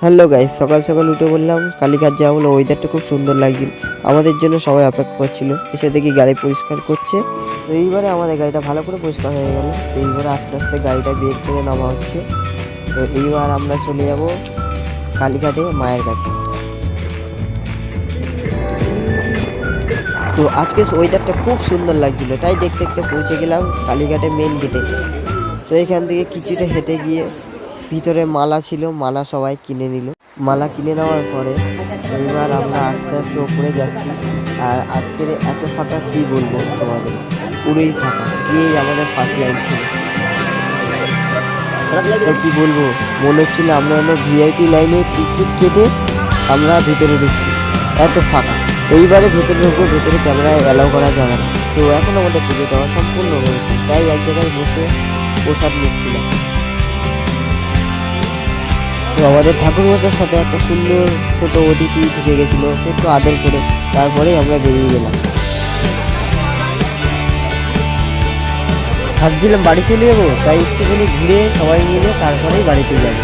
Hello guys, সকাল সকাল উঠে বললাম কালীঘাট যাওয়া হলো। ওয়েদারটা খুব সুন্দর লাগছিল, আমাদের জন্য সবাই অপেক্ষা করছিল। এসে দেখি গাড়ি পরিষ্কার করছে। তো এইবারে আমাদের গাড়িটা ভালো করে পরিষ্কার হয়ে গেল। তো এইবারে আস্তে আস্তে গাড়িটা বের করে নামা হচ্ছে। তো এইবার আমরা চলে যাব কালীঘাটে মায়ের কাছে। তো আজকে ওয়েদারটা খুব সুন্দর লাগছিল, তাই দেখতে দেখতে পৌঁছে গেলাম কালীঘাটে মেন গেটে। তো এখান থেকে কিছুটা হেঁটে গিয়ে ভিতরে মালা ছিল, মালা সবাই কিনে নিল। মালা কিনে নেওয়ার পরে এবার আমরা আস্তে আস্তে ওপরে যাচ্ছি। আর আজকের এত ফাঁকা কি বলবো তোমাদের, পুরোই ফাঁকা। গিয়েই আমাদের ফার্স্ট লাইন ছিল। তো কি বলবো, মনে হচ্ছিল আমরা হলো ভিআইপি লাইনে টিকিট কেটে আমরা ভিতরে ঢুকছি, এত ফাঁকা। এইবারে ভেতরে ঢুকবো, ভেতরে ক্যামেরা অ্যালাউ করা যাবে না। তো এখন আমাদের পুজো দেওয়া সম্পূর্ণ হয়েছে, তাই এক জায়গায় বসে প্রসাদ নিচ্ছিলাম। তো আমাদের ঠাকুরমশার সাথে একটা সুন্দর ছোট অতিথি ঢুকে গেছিল, সে একটু আদর করে তারপরেই আমরা বেরিয়ে গেলাম। ভাবছিলাম বাড়ি চলে যাবো, তাই একটুখানি ঘুরে সবাই মিলে তারপরেই বাড়িতে যাবো।